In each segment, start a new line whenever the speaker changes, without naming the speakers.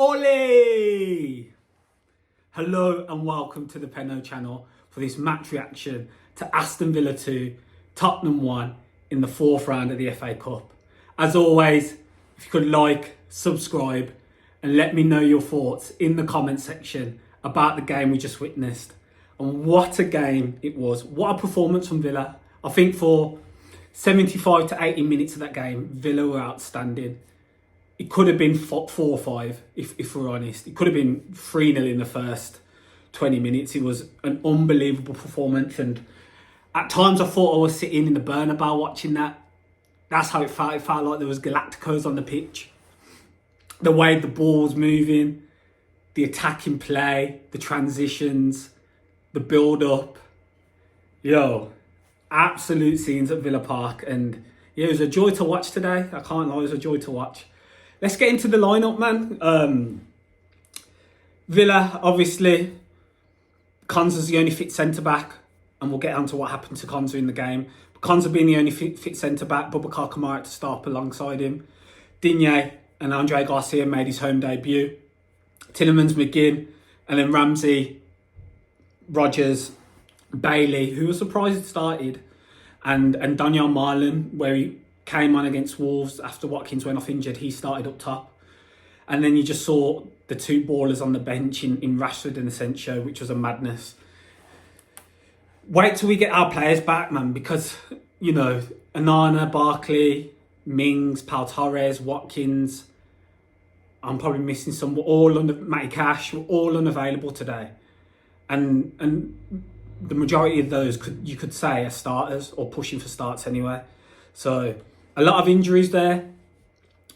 Ole! Hello and welcome to the Penno Channel for this match reaction to Aston Villa 2, Tottenham 1 in the fourth round of the FA Cup. As always, if you could like, subscribe and let me know your thoughts in the comment section about the game we just witnessed. And what a game it was. What a performance from Villa. I think for 75 to 80 minutes of that game, Villa were outstanding. It could have been 4-5, if we're honest. It could have been 3-0 in the first 20 minutes. It was an unbelievable performance. And at times I thought I was sitting in the Bernabeu watching that. That's how it felt. It felt like there was Galacticos on the pitch. The way the ball was moving, the attacking play, the transitions, the build-up. Absolute scenes at Villa Park. And yeah, it was a joy to watch today. I can't lie, it was a joy to watch. Let's get into the lineup, man. Villa, obviously, Konsa's the only fit centre-back, and we'll get on to what happened to Konsa in the game. But Konsa being the only fit centre-back, Boubacar Kamara to start up alongside him. Digne and Andre Garcia made his home debut. Tielemans, McGinn, and then Ramsey, Rogers, Bailey, who was surprised started, and Daniel Marlon, where he came on against Wolves after Watkins went off injured. He started up top. And then you just saw the two ballers on the bench in Rashford and Asensio, which was a madness. Wait till we get our players back, man, because, Anana, Barkley, Mings, Pau Torres, Watkins, I'm probably missing some, Matty Cash, were all unavailable today. And the majority of those, you could say, are starters or pushing for starts anyway. So a lot of injuries there.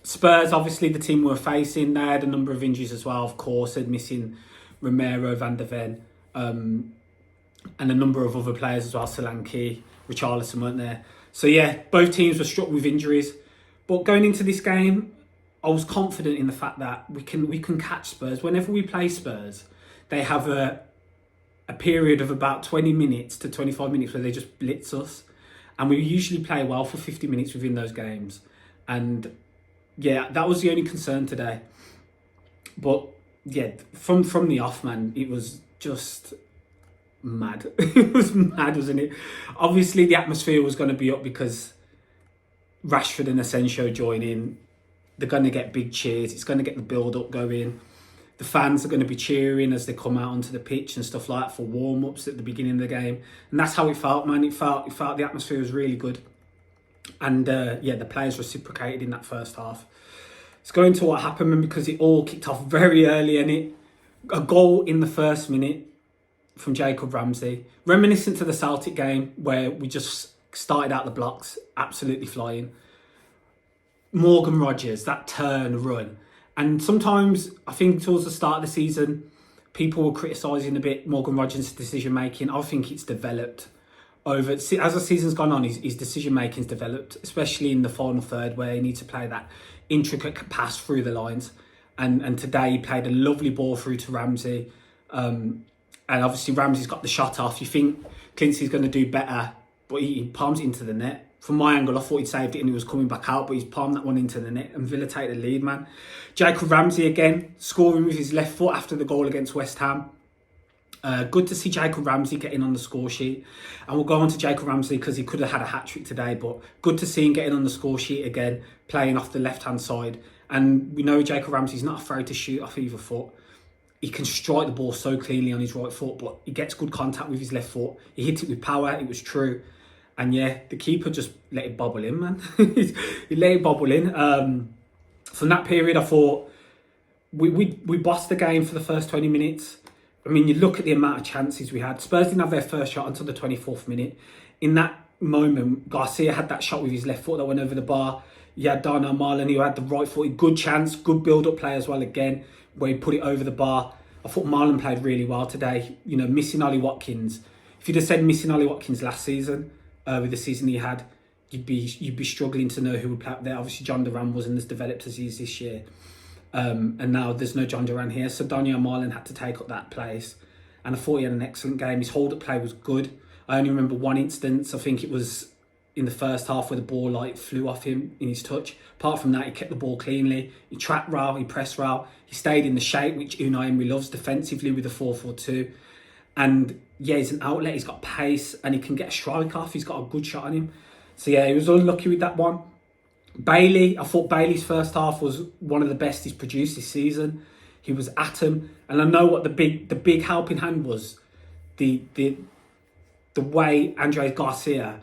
Spurs, obviously, the team we were facing, they had a number of injuries as well, of course. They're missing Romero, Van der Ven, and a number of other players as well. Solanke, Richarlison weren't there. So yeah, both teams were struck with injuries. But going into this game, I was confident in the fact that we can catch Spurs. Whenever we play Spurs, they have a period of about 20 minutes to 25 minutes where they just blitz us. And we usually play well for 50 minutes within those games. And yeah, that was the only concern today. But yeah, from the off, man, it was just mad. It was mad, wasn't it? Obviously, the atmosphere was going to be up because Rashford and Asensio join in. They're going to get big cheers. It's going to get the build-up going. The fans are going to be cheering as they come out onto the pitch and stuff like that for warm-ups at the beginning of the game. And that's how it felt, man. It felt the atmosphere was really good. And the players reciprocated in that first half. Let's go into what happened, man, because it all kicked off very early, and a goal in the first minute from Jacob Ramsey. Reminiscent to the Celtic game where we just started out the blocks, absolutely flying. Morgan Rogers, that turn, run. And sometimes, I think towards the start of the season, people were criticising a bit Morgan Rogers' decision-making. I think it's developed as the season's gone on, his decision-making's developed, especially in the final third where he needs to play that intricate pass through the lines. And today he played a lovely ball through to Ramsey. And obviously Ramsey's got the shot off. You think Clincy's going to do better, but he palms it into the net. From my angle, I thought he'd saved it and he was coming back out, but he's palmed that one into the net and Villa take the lead, man. Jacob Ramsey again, scoring with his left foot after the goal against West Ham. Good to see Jacob Ramsey getting on the score sheet. And we'll go on to Jacob Ramsey because he could have had a hat-trick today, but good to see him getting on the score sheet again, playing off the left-hand side. And we know Jacob Ramsey's not afraid to shoot off either foot. He can strike the ball so cleanly on his right foot, but he gets good contact with his left foot. He hit it with power, it was true. And yeah, the keeper just let it bobble in, man. He let it bobble in. From that period, I thought we bossed the game for the first 20 minutes. I mean, you look at the amount of chances we had. Spurs didn't have their first shot until the 24th minute. In that moment, Garcia had that shot with his left foot that went over the bar. You had Darnell Marlon, who had the right foot. Good chance, good build-up play as well again, where he put it over the bar. I thought Marlon played really well today. Missing Ollie Watkins. If you'd have said missing Ollie Watkins last season, with the season he had, you'd be struggling to know who would play up there. Obviously, John Duran wasn't as developed as he is this year. And now there's no John Duran here. So Daniel Marlon had to take up that place. And I thought he had an excellent game. His hold-up play was good. I only remember one instance. I think it was in the first half where the ball like flew off him in his touch. Apart from that, he kept the ball cleanly. He trapped well, he pressed well. He stayed in the shape, which Unai Emery loves defensively with the 4-4-2. And yeah, he's an outlet, he's got pace, and he can get a strike off. He's got a good shot on him. So yeah, he was unlucky with that one. Bailey, I thought Bailey's first half was one of the best he's produced this season. He was at him. And I know what the big helping hand was. The way Andres Garcia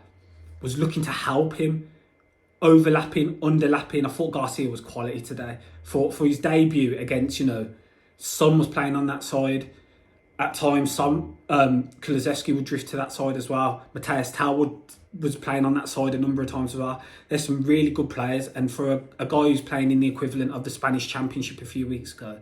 was looking to help him, overlapping, underlapping. I thought Garcia was quality today. For his debut against, Son was playing on that side. At times, Kulusevski would drift to that side as well. Matthias Talwood was playing on that side a number of times as well. There's some really good players. And for a guy who's playing in the equivalent of the Spanish Championship a few weeks ago,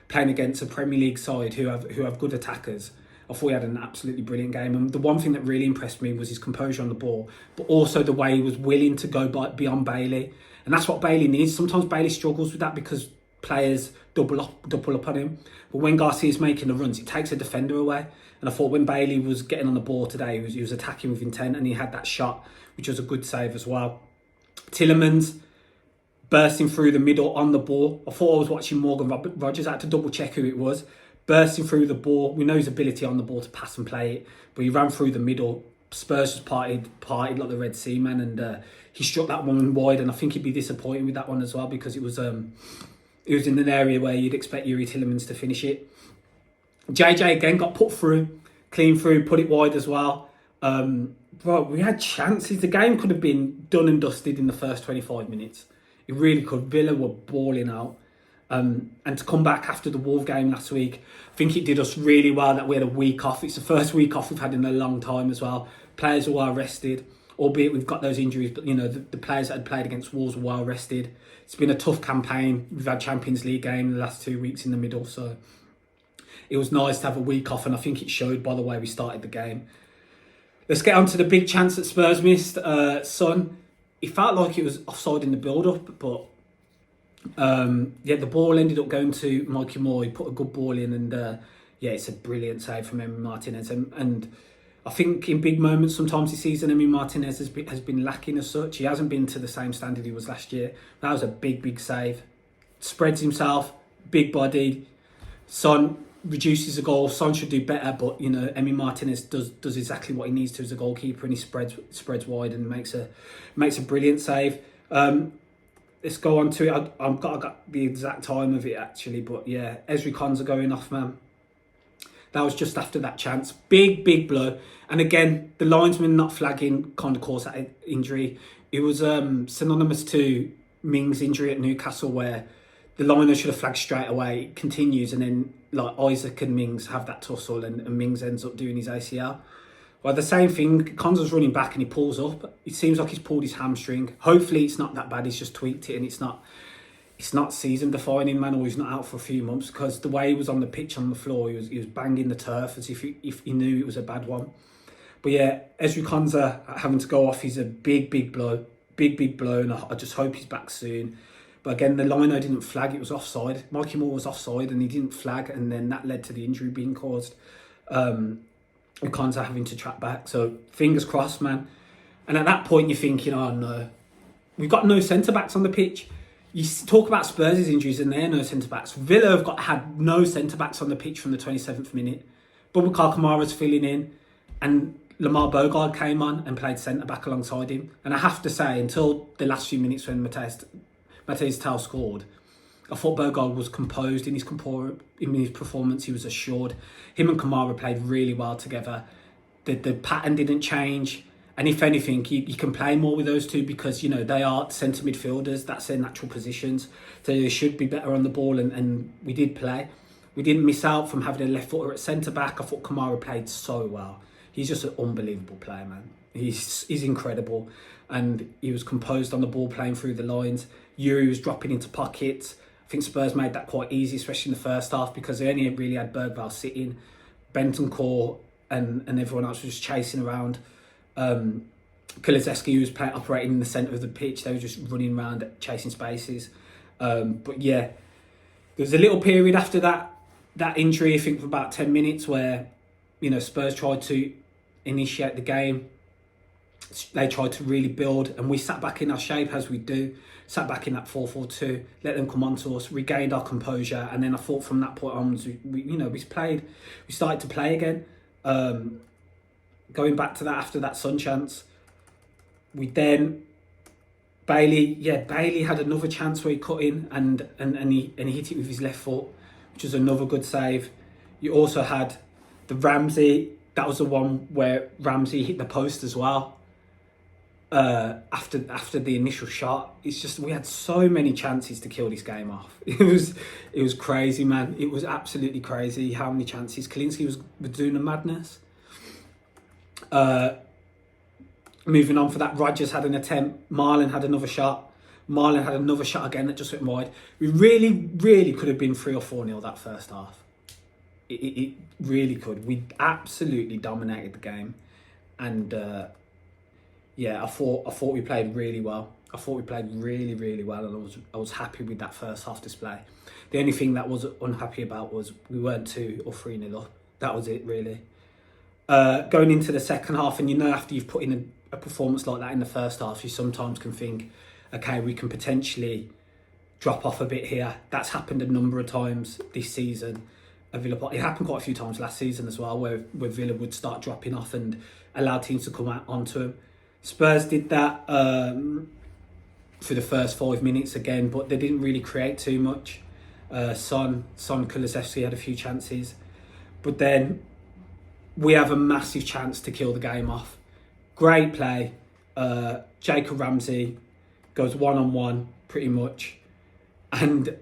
playing against a Premier League side who have good attackers, I thought he had an absolutely brilliant game. And the one thing that really impressed me was his composure on the ball, but also the way he was willing to go beyond Bailey. And that's what Bailey needs. Sometimes Bailey struggles with that because players double up on him. But when Garcia's making the runs, it takes a defender away. And I thought when Bailey was getting on the ball today, he was attacking with intent, and he had that shot, which was a good save as well. Tielemans bursting through the middle on the ball. I thought I was watching Morgan Rogers. I had to double check who it was. Bursting through the ball. We know his ability on the ball to pass and play it, but he ran through the middle. Spurs just partied like the Red Sea, man, and he struck that one wide, and I think he'd be disappointed with that one as well because it was in an area where you'd expect Yuri Tielemans to finish it. JJ again got put through, clean through, put it wide as well. We had chances. The game could have been done and dusted in the first 25 minutes. It really could. Villa were balling out. And to come back after the Wolves game last week, I think it did us really well that we had a week off. It's the first week off we've had in a long time as well. Players were well rested, albeit we've got those injuries, but the players that had played against Wolves were well rested. It's been a tough campaign. We've had Champions League game in the last 2 weeks in the middle, so it was nice to have a week off, and I think it showed by the way we started the game. Let's get on to the big chance that Spurs missed. Son, it felt like it was offside in the build-up, but the ball ended up going to Mikey Moore. He put a good ball in, and it's a brilliant save from Emi Martinez. And I think in big moments, sometimes this season, Emi Martinez has been lacking as such. He hasn't been to the same standard he was last year. That was a big save. Spreads himself, big body. Son reduces the goal. Son should do better, but Emi Martinez does exactly what he needs to as a goalkeeper, and he spreads wide and makes a brilliant save. Let's go on to it. I've got the exact time of it actually, but yeah, Ezri Konsa going off, man. That was just after that chance. Big blow. And again, the linesman not flagging kind of caused that injury. It was synonymous to Mings' injury at Newcastle, where the liner should have flagged straight away. It continues, and then like Isaac and Mings have that tussle, and Mings ends up doing his ACL. Well, the same thing, Konsa's running back and he pulls up. It seems like he's pulled his hamstring. Hopefully it's not that bad, he's just tweaked it and it's not season defining, man, or he's not out for a few months, because the way he was on the pitch on the floor, he was banging the turf as if he knew it was a bad one. But yeah, Ezri Konsa having to go off is a big blow. Big blow, and I just hope he's back soon. But again, the lino didn't flag, it was offside. Mikey Moore was offside and he didn't flag, and then that led to the injury being caused. And Konsa having to track back. So fingers crossed, man. And at that point, you're thinking, oh no, we've got no centre-backs on the pitch. You talk about Spurs' injuries and there are no centre-backs. Villa have had no centre-backs on the pitch from the 27th minute. Boubacar Kamara's filling in, and Lamar Bogard came on and played centre-back alongside him. And I have to say, until the last few minutes when Matheus Tel scored, I thought Bogard was composed in his performance. He was assured. Him and Kamara played really well together. The pattern didn't change. And if anything, you can play more with those two because, they are centre midfielders. That's their natural positions. So they should be better on the ball. And we did play. We didn't miss out from having a left footer at centre-back. I thought Kamara played so well. He's just an unbelievable player, man. He's incredible. And he was composed on the ball, playing through the lines. Yuri was dropping into pockets. I think Spurs made that quite easy, especially in the first half, because they only really had Bergvall sitting. Bentancur and everyone else was just chasing around. Kulusevski, who was operating in the centre of the pitch, they were just running around chasing spaces. But yeah, there was a little period after that injury, I think for about 10 minutes, where Spurs tried to initiate the game. They tried to really build, and we sat back in our shape as we do, sat back in that 4-4-2, let them come on to us, regained our composure, and then I thought from that point on, we started to play again. Going back to that after that Sun chance, Bailey had another chance where he cut in and he hit it with his left foot, which was another good save. You also had the Ramsey. That was the one where Ramsey hit the post as well. After the initial shot, it's just we had so many chances to kill this game off. It was crazy, man. It was absolutely crazy how many chances. Kalinski was doing a madness. Moving on for that, Rogers had an attempt. Marlon had another shot. Marlon had another shot again that just went wide. We really could have been 3 or 4-0 that first half. It really could. We absolutely dominated the game, and I thought we played really well. I thought we played really well, and I was happy with that first half display. The only thing that I was unhappy about was we weren't 2 or 3-0 up. That was it really. Going into the second half, and after you've put in a performance like that in the first half, you sometimes can think, okay, we can potentially drop off a bit here. That's happened a number of times this season. It happened quite a few times last season as well, where Villa would start dropping off and allow teams to come out onto them. Spurs did that for the first 5 minutes again, but they didn't really create too much. Son Kulusevski had a few chances, but then we have a massive chance to kill the game off. Great play. Jacob Ramsey goes 1-on-1 pretty much, and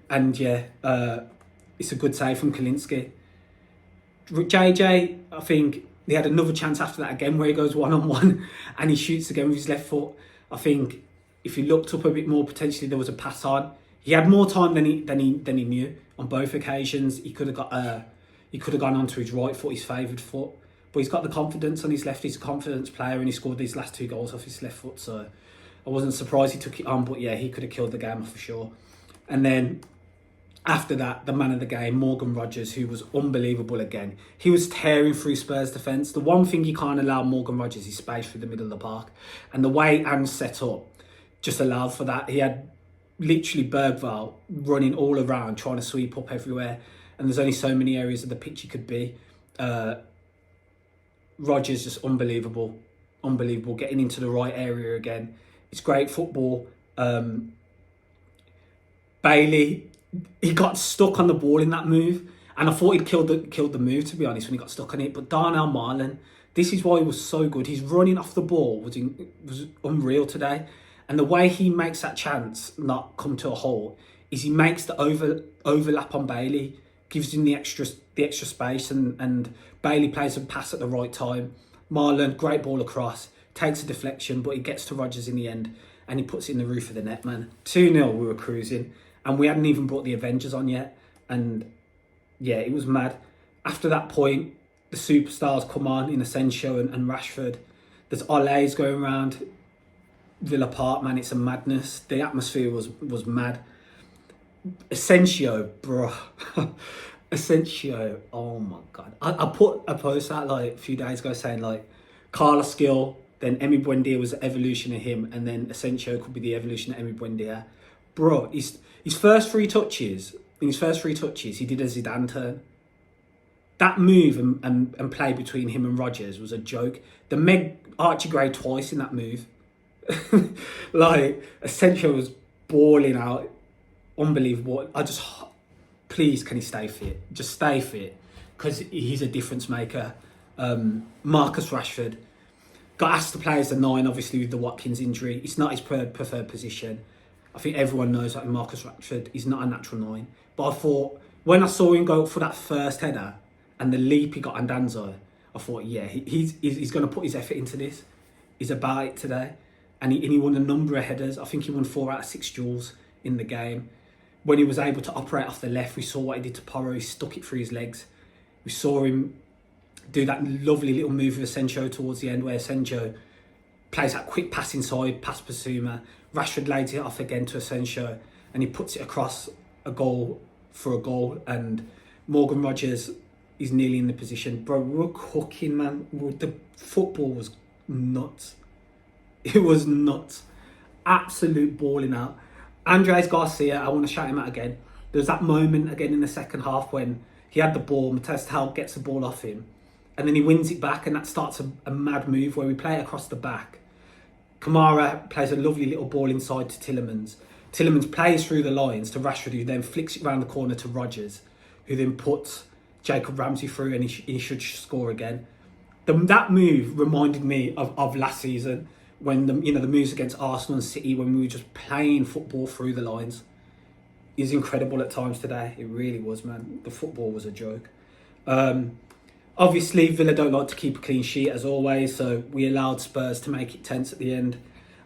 it's a good save from Kalinski. JJ, I think he had another chance after that again where he goes 1-on-1 and he shoots again with his left foot. I think if he looked up a bit more, potentially there was a pass on. He had more time than he knew on both occasions. He could have gone onto his right foot, his favoured foot, but he's got the confidence on his left. He's a confidence player, and he scored these last 2 goals off his left foot. So I wasn't surprised he took it on, but yeah, he could have killed the game for sure. And then after that, the man of the game, Morgan Rogers, who was unbelievable again. He was tearing through Spurs' defence. The one thing you can't allow Morgan Rogers is space through the middle of the park. And the way Ange set up just allowed for that. He had literally Bergvall running all around, trying to sweep up everywhere. And there's only so many areas of the pitch he could be. Rogers just unbelievable, getting into the right area again. It's great football. Bailey, he got stuck on the ball in that move, and I thought he'd killed the move, to be honest, when he got stuck on it. But Darnell Marlon, this is why he was so good. His running off the ball was unreal today, and the way he makes that chance not come to a hole is he makes the overlap on Bailey, gives him the extra space, and Bailey plays a pass at the right time. Marlon, great ball across, takes a deflection, but he gets to Rogers in the end, and he puts it in the roof of the net, man. 2-0, we were cruising. And we hadn't even brought the Avengers on yet. And yeah, it was mad. After that point, the superstars come on in Asensio and Rashford. There's Olays going around Villa Park, man. It's a madness. The atmosphere was mad. Asensio, bro. Asensio, oh my God. I put a post out like a few days ago saying like Carlos Gil, then Emi Buendia was the evolution of him, and then Asensio could be the evolution of Emi Buendia. Bro, his first 3 touches, he did a Zidane turn. That move and play between him and Rogers was a joke. The Meg Archie Gray twice in that move. Like, Asensio was balling out. Unbelievable. Please, can he stay fit? Just stay fit, because he's a difference maker. Marcus Rashford got asked to play as a 9, obviously, with the Watkins injury. It's not his preferred position. I think everyone knows that Marcus Rashford is not a natural 9. But I thought, when I saw him go for that first header and the leap he got on Danzo, I thought, yeah, he's going to put his effort into this. He's about it today. And he won a number of headers. I think he won 4 out of 6 duels in the game. When he was able to operate off the left, we saw what he did to Porro. He stuck it through his legs. We saw him do that lovely little move with Asensio towards the end, where Asensio plays that quick pass inside, past Basuma. Rashford lays it off again to Asensio, and he puts it across a goal for a goal. And Morgan Rogers is nearly in the position. Bro, we were cooking, man. The football was nuts. It was nuts. Absolute balling out. Andres Garcia, I want to shout him out again. There's that moment again in the second half when he had the ball, Matthias Tel gets the ball off him, and then he wins it back, and that starts a mad move where we play it across the back. Kamara plays a lovely little ball inside to Tielemans. Tielemans plays through the lines to Rashford, who then flicks it around the corner to Rogers, who then puts Jacob Ramsey through, and he should score again. That move reminded me of last season when the moves against Arsenal and City, when we were just playing football through the lines. It was incredible at times today. It really was, man. The football was a joke. Obviously, Villa don't like to keep a clean sheet as always, so we allowed Spurs to make it tense at the end.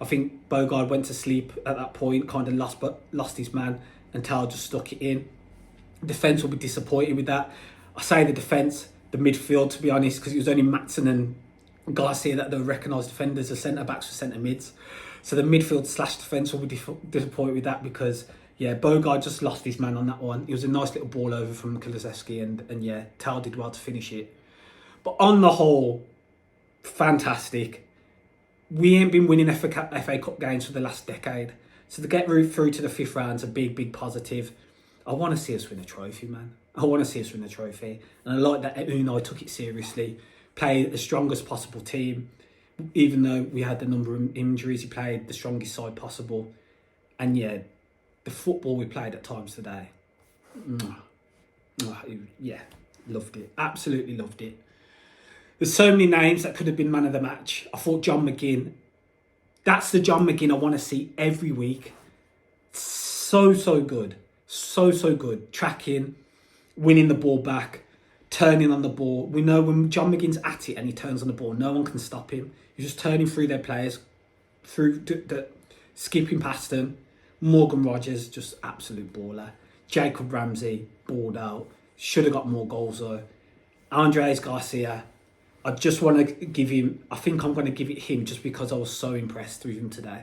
I think Bogard went to sleep at that point, kind of lost his man, and Tal just stuck it in. Defence will be disappointed with that. I say the defence, the midfield, to be honest, because it was only Matson and Garcia that they recognised defenders as centre-backs or centre-mids. So the midfield / defence will be disappointed with that because, yeah, Bogard just lost his man on that one. It was a nice little ball over from Kulusevski and yeah, Tal did well to finish it. But on the whole, fantastic. We ain't been winning FA Cup games for the last decade. So to get through to the fifth round is a big, big positive. I want to see us win a trophy, man. I want to see us win a trophy. And I like that Unai took it seriously. Played the strongest possible team. Even though we had the number of injuries, he played the strongest side possible. And yeah, the football we played at times today. Yeah, loved it. Absolutely loved it. There's so many names that could have been man of the match. I thought John McGinn. That's the John McGinn I want to see every week. So good. So good. Tracking, winning the ball back, turning on the ball. We know when John McGinn's at it and he turns on the ball, no one can stop him. He's just turning through their players, skipping past them. Morgan Rogers, just absolute baller. Jacob Ramsey, balled out. Should have got more goals though. Andres Garcia, I just want to give him, I think I'm going to give it him just because I was so impressed with him today.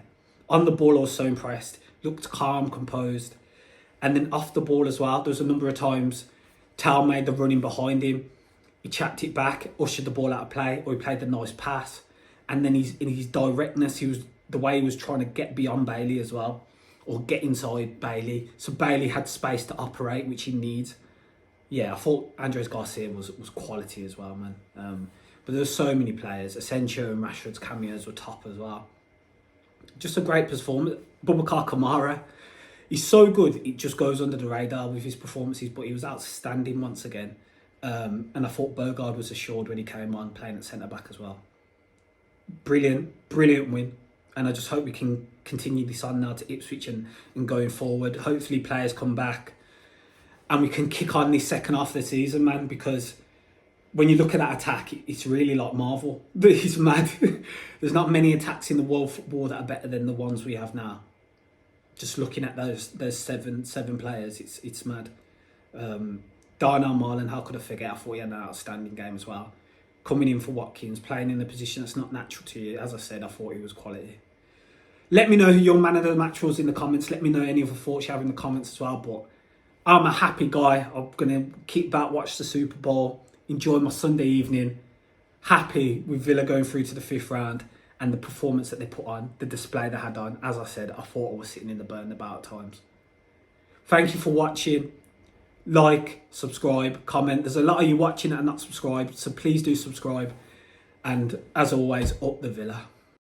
On the ball, I was so impressed. Looked calm, composed. And then off the ball as well, there was a number of times Tal made the running behind him. He chapped it back, ushered the ball out of play, or he played a nice pass. And then in his directness, the way he was trying to get beyond Bailey as well, or get inside Bailey. So Bailey had space to operate, which he needs. Yeah, I thought Andres Garcia was quality as well, man. But there's so many players. Asensio and Rashford's cameos were top as well. Just a great performance. Boubacar Kamara, he's so good, it just goes under the radar with his performances, but he was outstanding once again. And I thought Bogard was assured when he came on, playing at centre-back as well. Brilliant win. And I just hope we can continue this on now to Ipswich and going forward. Hopefully players come back and we can kick on this second half of the season, man, because when you look at that attack, it's really like Marvel. It's mad. There's not many attacks in the world football that are better than the ones we have now. Just looking at those seven players, it's mad. Darnell Marlin, how could I forget? I thought he had an outstanding game as well. Coming in for Watkins, playing in a position that's not natural to you. As I said, I thought he was quality. Let me know who your man of the match was in the comments. Let me know any other thoughts you have in the comments as well. But I'm a happy guy. I'm going to keep back, watch the Super Bowl, enjoy my Sunday evening. Happy with Villa going through to the fifth round and the performance that they put on, the display they had on. As I said, I thought I was sitting in the burn about at times. Thank you for watching. Like, subscribe, comment. There's a lot of you watching that are not subscribed, so please do subscribe. And as always, up the Villa.